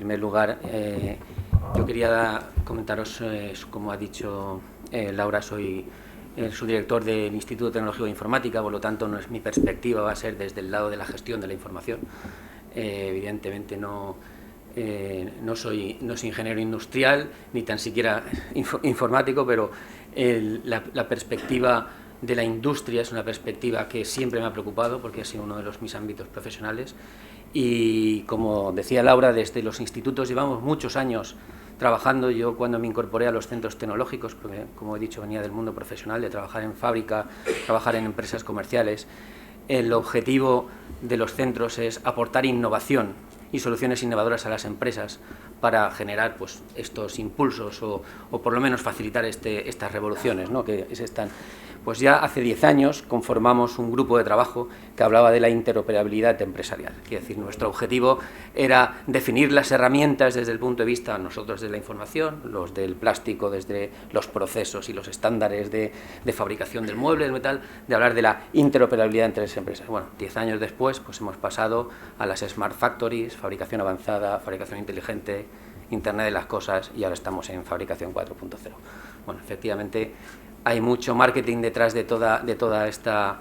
primer lugar, yo quería comentaros, como ha dicho Laura, soy subdirector del Instituto Tecnológico de Informática, por lo tanto mi perspectiva va a ser desde el lado de la gestión de la información. Evidentemente no soy ingeniero industrial, ni tan siquiera informático, pero la perspectiva de la industria es una perspectiva que siempre me ha preocupado porque ha sido uno de mis ámbitos profesionales. Y como decía Laura, desde los institutos llevamos muchos años trabajando. Yo, cuando me incorporé a los centros tecnológicos, porque como he dicho venía del mundo profesional, de trabajar en fábrica, trabajar en empresas comerciales, el objetivo de los centros es aportar innovación y soluciones innovadoras a las empresas para generar pues estos impulsos o por lo menos facilitar estas revoluciones, ¿no?, que se están. Pues ya hace 10 años conformamos un grupo de trabajo que hablaba de la interoperabilidad empresarial. Quiere decir, nuestro objetivo era definir las herramientas desde el punto de vista, nosotros desde la información, los del plástico desde los procesos y los estándares de fabricación del mueble, del metal, de hablar de la interoperabilidad entre las empresas. Bueno, 10 años después pues hemos pasado a las Smart Factories, fabricación avanzada, fabricación inteligente, Internet de las cosas, y ahora estamos en fabricación 4.0. Bueno, efectivamente hay mucho marketing detrás de todas estas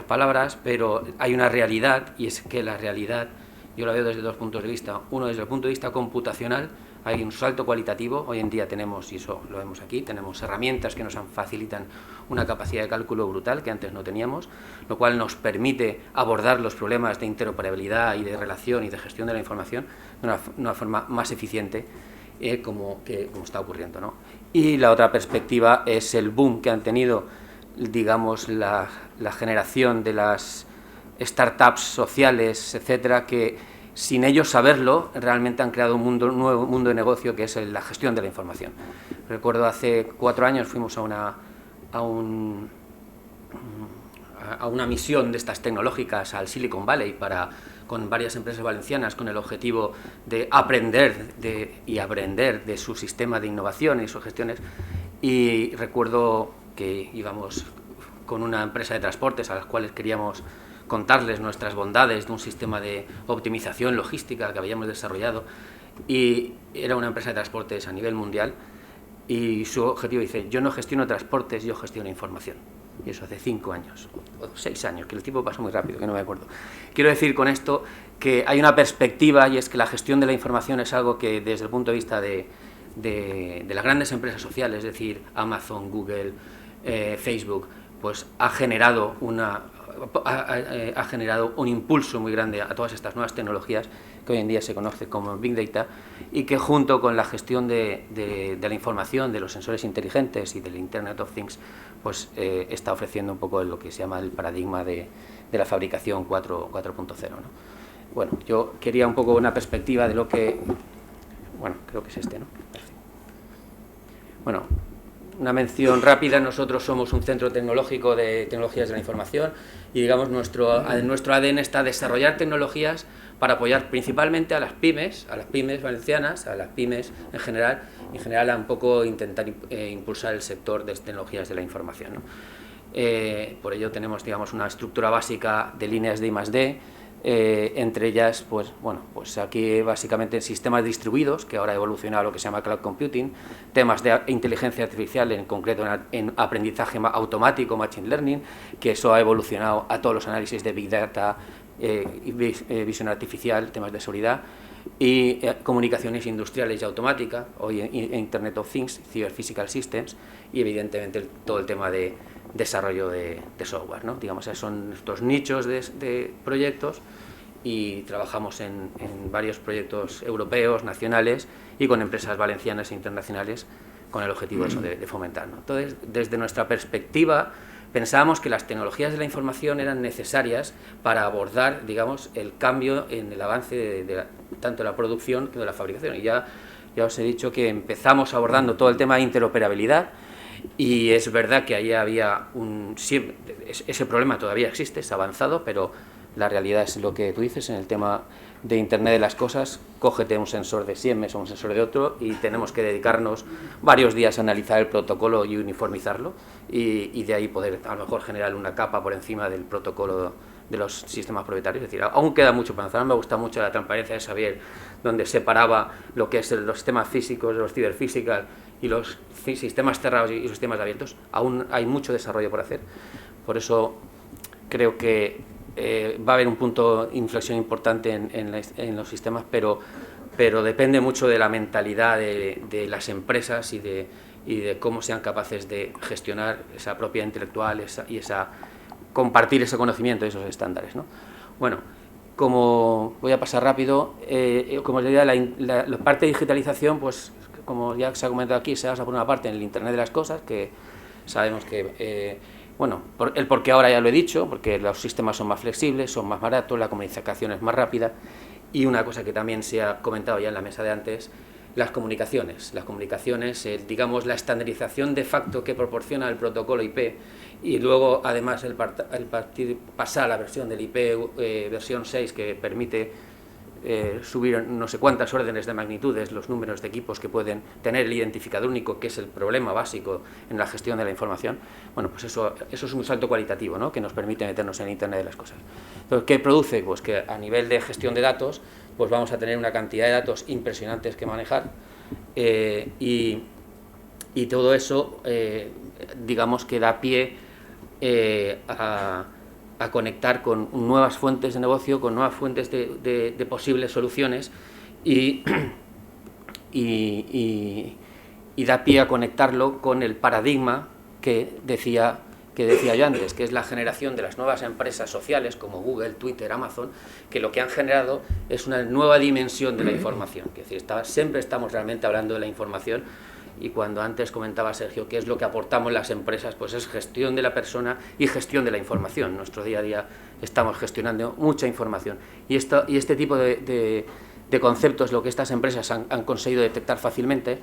palabras, pero hay una realidad, y es que la realidad yo la veo desde dos puntos de vista. Uno, desde el punto de vista computacional, hay un salto cualitativo. Hoy en día tenemos, y eso lo vemos aquí, tenemos herramientas que nos facilitan una capacidad de cálculo brutal que antes no teníamos, lo cual nos permite abordar los problemas de interoperabilidad y de relación y de gestión de la información de una forma más eficiente, como está ocurriendo, ¿no? Y la otra perspectiva es el boom que han tenido, digamos, la generación de las startups sociales, etcétera, que sin ellos saberlo realmente han creado un nuevo mundo de negocio, que es la gestión de la información. Recuerdo hace 4 años fuimos a una misión de estas tecnológicas al Silicon Valley con varias empresas valencianas, con el objetivo de aprender de su sistema de innovación y sus gestiones. Y recuerdo que íbamos con una empresa de transportes a las cuales queríamos contarles nuestras bondades de un sistema de optimización logística que habíamos desarrollado, y era una empresa de transportes a nivel mundial, y su objetivo dice: yo no gestiono transportes, yo gestiono información. Y eso hace 5 años, o 6 años, que el tiempo pasa muy rápido, que no me acuerdo. Quiero decir con esto que hay una perspectiva, y es que la gestión de la información es algo que, desde el punto de vista de las grandes empresas sociales, es decir, Amazon, Google, Facebook, pues ha generado un impulso muy grande a todas estas nuevas tecnologías que hoy en día se conoce como Big Data, y que junto con la gestión de la información, de los sensores inteligentes y del Internet of Things, pues está ofreciendo un poco lo que se llama el paradigma de la fabricación 4.0, ¿no? Bueno, yo quería un poco una perspectiva de lo que... Bueno, creo que es ¿no? Bueno, una mención rápida. Nosotros somos un centro tecnológico de tecnologías de la información, y digamos nuestro ADN está desarrollar tecnologías para apoyar principalmente a las pymes valencianas, a las pymes en general a un poco intentar impulsar el sector de tecnologías de la información, ¿no? Por ello tenemos, digamos, una estructura básica de líneas de I+D, entre ellas, pues aquí básicamente sistemas distribuidos, que ahora ha evolucionado a lo que se llama cloud computing, temas de inteligencia artificial, en concreto en aprendizaje automático, machine learning, que eso ha evolucionado a todos los análisis de big data, visión artificial, temas de seguridad, y comunicaciones industriales y automática, hoy Internet of Things, Cyber Physical Systems, y evidentemente todo el tema de desarrollo de software, ¿no? Digamos, esos son nuestros nichos de proyectos, y trabajamos en varios proyectos europeos, nacionales, y con empresas valencianas e internacionales, con el objetivo de fomentar, ¿no? Entonces, desde nuestra perspectiva, pensábamos que las tecnologías de la información eran necesarias para abordar, digamos, el cambio en el avance tanto de la producción como de la fabricación. Y ya os he dicho que empezamos abordando todo el tema de interoperabilidad, y es verdad que ahí había ese problema todavía existe, es avanzado, pero la realidad es lo que tú dices en el tema de Internet de las cosas. Cógete un sensor de Siemens o un sensor de otro, y tenemos que dedicarnos varios días a analizar el protocolo y uniformizarlo, y de ahí poder a lo mejor generar una capa por encima del protocolo de los sistemas propietarios. Es decir, aún queda mucho para avanzar. Me gusta mucho la transparencia de Xavier, donde separaba lo que es los sistemas físicos, los ciberphysical y los sistemas cerrados y los sistemas abiertos. Aún hay mucho desarrollo por hacer. Por eso creo que va a haber un punto de inflexión importante en los sistemas, pero depende mucho de la mentalidad de las empresas y de cómo sean capaces de gestionar esa propiedad intelectual y compartir ese conocimiento y esos estándares, ¿no? Bueno, como voy a pasar rápido, como os decía, la parte de digitalización, pues como ya se ha comentado aquí, se basa por una parte en el Internet de las cosas, que sabemos que, bueno, el por qué ahora ya lo he dicho, porque los sistemas son más flexibles, son más baratos, la comunicación es más rápida, y una cosa que también se ha comentado ya en la mesa de antes, las comunicaciones, digamos, la estandarización de facto que proporciona el protocolo IP, y luego además pasar a la versión del IP versión 6, que permite subir no sé cuántas órdenes de magnitudes los números de equipos que pueden tener el identificador único, que es el problema básico en la gestión de la información. Bueno, pues eso es un salto cualitativo, ¿no?, que nos permite meternos en Internet de las cosas. Entonces, ¿qué produce? Pues que a nivel de gestión de datos, pues vamos a tener una cantidad de datos impresionantes que manejar, y todo eso, digamos, que da pie a conectar con nuevas fuentes de negocio, con nuevas fuentes de posibles soluciones, y da pie a conectarlo con el paradigma que decía yo antes, que es la generación de las nuevas empresas sociales como Google, Twitter, Amazon, que lo que han generado es una nueva dimensión de la información. Es decir, siempre estamos realmente hablando de la información, y cuando antes comentaba Sergio qué es lo que aportamos las empresas, pues es gestión de la persona y gestión de la información. En nuestro día a día estamos gestionando mucha información, y este tipo de conceptos, lo que estas empresas han conseguido detectar fácilmente,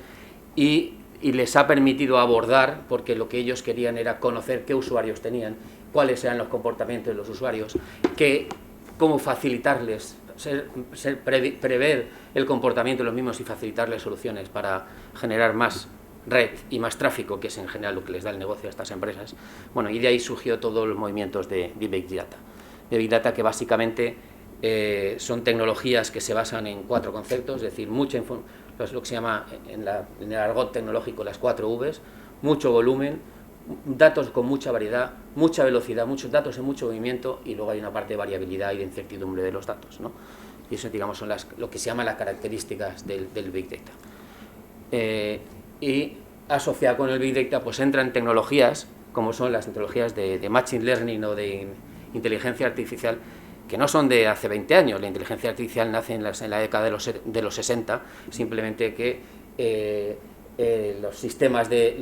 y les ha permitido abordar, porque lo que ellos querían era conocer qué usuarios tenían, cuáles eran los comportamientos de los usuarios, cómo facilitarles, prever el comportamiento de los mismos y facilitarles soluciones para generar más red y más tráfico, que es en general lo que les da el negocio a estas empresas. Bueno, y de ahí surgió todos los movimientos de Big Data. De Big Data, que básicamente son tecnologías que se basan en 4 conceptos, es decir, mucha información, es lo que se llama en el argot tecnológico las 4 Vs, mucho volumen, datos con mucha variedad, mucha velocidad, muchos datos en mucho movimiento, y luego hay una parte de variabilidad y de incertidumbre de los datos, ¿no? Y eso, digamos, son lo que se llama las características del Big Data. Y asociado con el Big Data, pues entran tecnologías como son las tecnologías de Machine Learning o de inteligencia artificial, que no son de hace 20 años. La inteligencia artificial nace en la década de los 60, simplemente que los sistemas de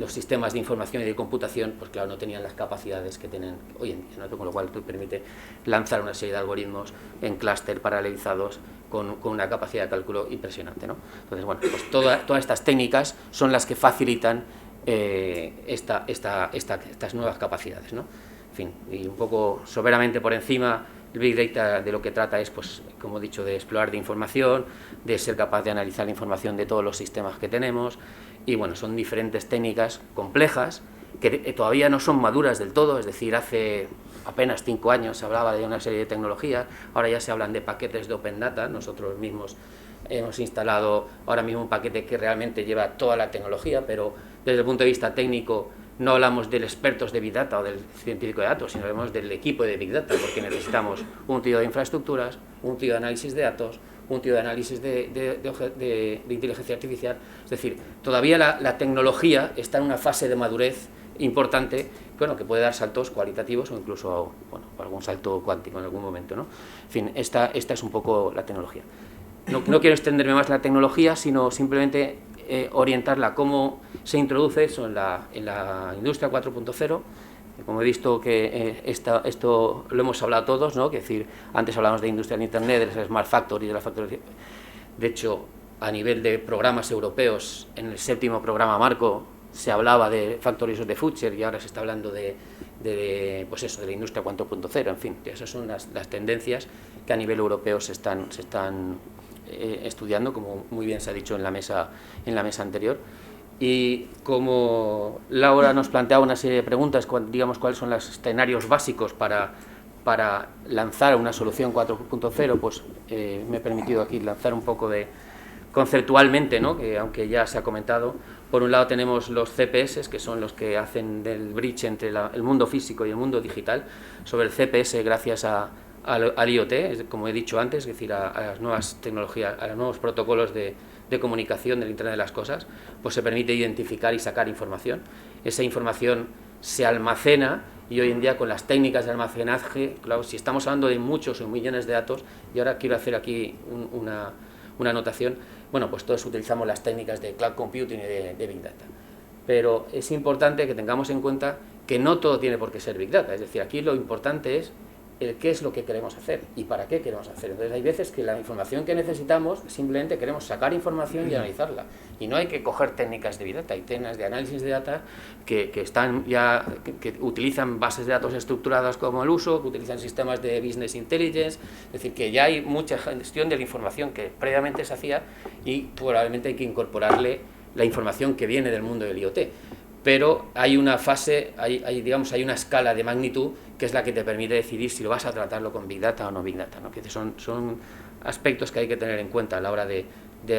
información y de computación, pues claro, no tenían las capacidades que tienen hoy en día, ¿no? Con lo cual permite lanzar una serie de algoritmos en clúster paralelizados con una capacidad de cálculo impresionante, ¿no? Entonces, bueno, pues todas estas técnicas son las que facilitan estas nuevas capacidades, ¿no? En fin, y un poco soberamente por encima, el Big Data de lo que trata es, pues, como he dicho, de explorar de información, de ser capaz de analizar la información de todos los sistemas que tenemos, y bueno, son diferentes técnicas complejas que todavía no son maduras del todo. Es decir, hace apenas 5 años se hablaba de una serie de tecnologías, ahora ya se hablan de paquetes de Open Data. Nosotros mismos hemos instalado ahora mismo un paquete que realmente lleva toda la tecnología, pero desde el punto de vista técnico no hablamos del expertos de Big Data o del científico de datos, sino hablamos del equipo de Big Data, porque necesitamos un tío de infraestructuras, un tío de análisis de datos, un tío de análisis de inteligencia artificial. Es decir, todavía la tecnología está en una fase de madurez importante, bueno, que puede dar saltos cualitativos o incluso, bueno, algún salto cuántico en algún momento, ¿no? En fin, esta es un poco la tecnología. No quiero extenderme más en la tecnología, sino simplemente orientarla a cómo se introduce eso en la industria 4.0. Como he visto que esto lo hemos hablado todos, ¿no? Es decir, antes hablábamos de industria de Internet, de las Smart Factory, de la factoría. De hecho, a nivel de programas europeos, en el 7º programa marco se hablaba de Factories of the Future, y ahora se está hablando pues eso, de la industria 4.0. En fin, esas son las tendencias que a nivel europeo se están estudiando, como muy bien se ha dicho en la mesa anterior. Y como Laura nos planteaba una serie de preguntas, digamos, cuáles son los escenarios básicos para para lanzar una solución 4.0, pues me he permitido aquí lanzar un poco de conceptualmente, ¿no? Que aunque ya se ha comentado, por un lado tenemos los CPS, que son los que hacen del bridge entre el mundo físico y el mundo digital. Sobre el CPS, gracias al IoT, como he dicho antes, es decir, a las nuevas tecnologías, a los nuevos protocolos de comunicación del Internet de las Cosas, pues se permite identificar y sacar información. Esa información se almacena y hoy en día con las técnicas de almacenaje, claro, si estamos hablando de muchos o millones de datos, y ahora quiero hacer aquí una anotación, bueno, pues todos utilizamos las técnicas de cloud computing y de Big Data. Pero es importante que tengamos en cuenta que no todo tiene por qué ser Big Data, es decir, aquí lo importante es el qué es lo que queremos hacer y para qué queremos hacer. Entonces hay veces que la información que necesitamos simplemente queremos sacar información y analizarla, y no hay que coger técnicas de Big Data, hay técnicas de análisis de data que están ya, que utilizan bases de datos estructuradas como el uso, que utilizan sistemas de business intelligence, es decir, que ya hay mucha gestión de la información que previamente se hacía y probablemente hay que incorporarle la información que viene del mundo del IoT. Pero hay una fase, digamos, hay una escala de magnitud que es la que te permite decidir si lo vas a tratarlo con Big Data o no Big Data, ¿no? Que son aspectos que hay que tener en cuenta a la hora de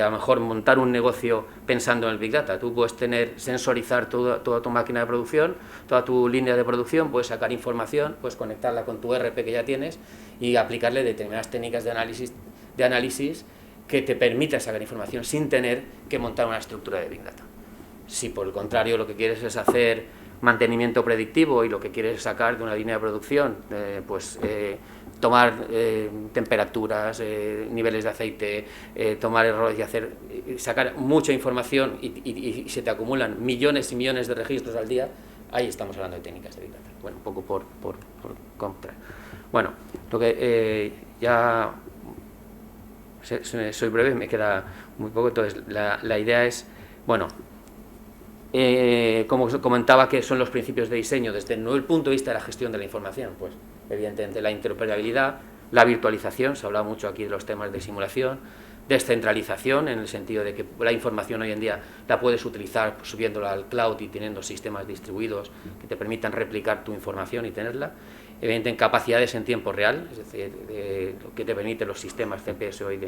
a lo mejor montar un negocio pensando en el Big Data. Tú puedes sensorizar toda tu máquina de producción, toda tu línea de producción, puedes sacar información, puedes conectarla con tu ERP que ya tienes y aplicarle determinadas técnicas de análisis que te permitan sacar información sin tener que montar una estructura de Big Data. Si por el contrario lo que quieres es hacer mantenimiento predictivo y lo que quieres es sacar de una línea de producción, tomar temperaturas, niveles de aceite, tomar errores y sacar mucha información y se te acumulan millones y millones de registros al día, ahí estamos hablando de técnicas de Big Data. Bueno, un poco por contra. Bueno, lo que ya soy breve, me queda muy poco, entonces la idea es, bueno, como comentaba, que son los principios de diseño desde el punto de vista de la gestión de la información, pues evidentemente la interoperabilidad, la virtualización, se ha hablado mucho aquí de los temas de simulación, descentralización en el sentido de que la información hoy en día la puedes utilizar subiéndola al cloud y teniendo sistemas distribuidos que te permitan replicar tu información y tenerla, evidentemente en capacidades en tiempo real, es decir, lo que te permiten los sistemas CPS hoy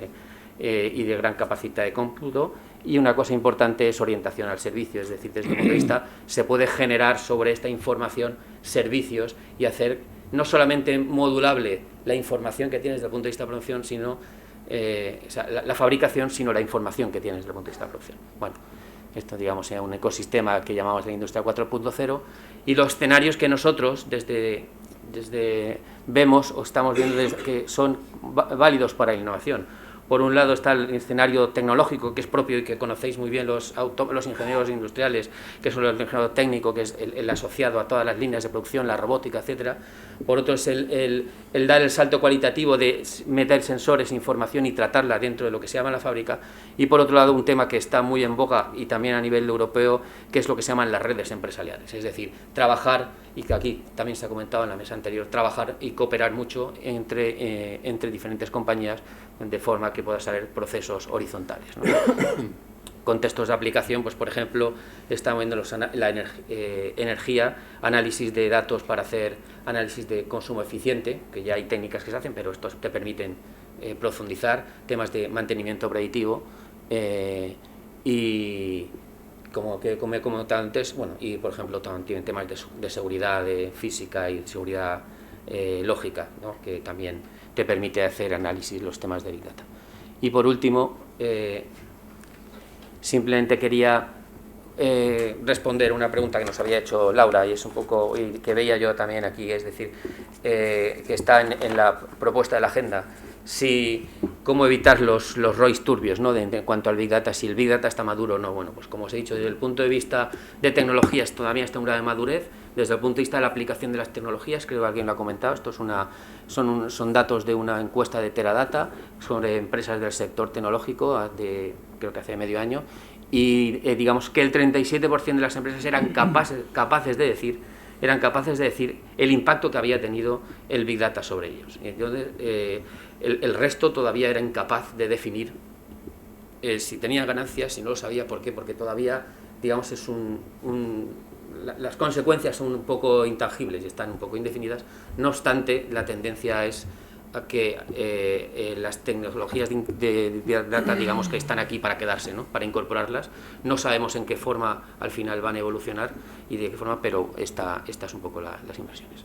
y de gran capacidad de cómputo. Y una cosa importante es orientación al servicio, es decir, desde el punto de vista se puede generar sobre esta información servicios y hacer no solamente modulable la información que tienes desde el punto de vista de producción, sino la fabricación, sino la información que tienes desde el punto de vista de producción. Bueno, esto digamos es un ecosistema que llamamos la industria 4.0 y los escenarios que nosotros desde vemos o estamos viendo que son válidos para la innovación. Por un lado está el escenario tecnológico, que es propio y que conocéis muy bien los ingenieros industriales, que son el ingeniero técnico, que es el asociado a todas las líneas de producción, la robótica, etcétera. Por otro es el dar el salto cualitativo de meter sensores, información y tratarla dentro de lo que se llama la fábrica. Y por otro lado un tema que está muy en boga y también a nivel europeo, que es lo que se llaman las redes empresariales. Es decir, trabajar, y que aquí también se ha comentado en la mesa anterior, trabajar y cooperar mucho entre diferentes compañías de forma que pueda salir procesos horizontales, ¿no? Contextos de aplicación, pues por ejemplo, estamos viendo la energía, análisis de datos para hacer análisis de consumo eficiente, que ya hay técnicas que se hacen, pero estos te permiten profundizar, temas de mantenimiento predictivo y como he comentado antes, bueno, y por ejemplo también tienen temas de seguridad física y seguridad lógica, ¿no? Que también te permite hacer análisis los temas de Big Data. Y por último, simplemente quería responder una pregunta que nos había hecho Laura, y es un poco, y que veía yo también aquí, es decir, que está en la propuesta de la agenda, cómo evitar los ROIs turbios, ¿no? En cuanto al Big Data, si el Big Data está maduro o no. Bueno, pues como os he dicho, desde el punto de vista de tecnologías todavía está en un grado de madurez. Desde el punto de vista de la aplicación de las tecnologías, creo que alguien lo ha comentado, esto son datos de una encuesta de Teradata sobre empresas del sector tecnológico, creo que hace medio año, y digamos que el 37% de las empresas eran capaces de decir el impacto que había tenido el Big Data sobre ellos. Entonces, el resto todavía era incapaz de definir si tenía ganancias, si no lo sabía. ¿Por qué? Porque todavía, digamos, las consecuencias son un poco intangibles y están un poco indefinidas. No obstante, la tendencia es a que las tecnologías de Big Data, digamos que están aquí para quedarse, ¿no? Para incorporarlas. No sabemos en qué forma al final van a evolucionar y de qué forma, pero esta es un poco las inversiones.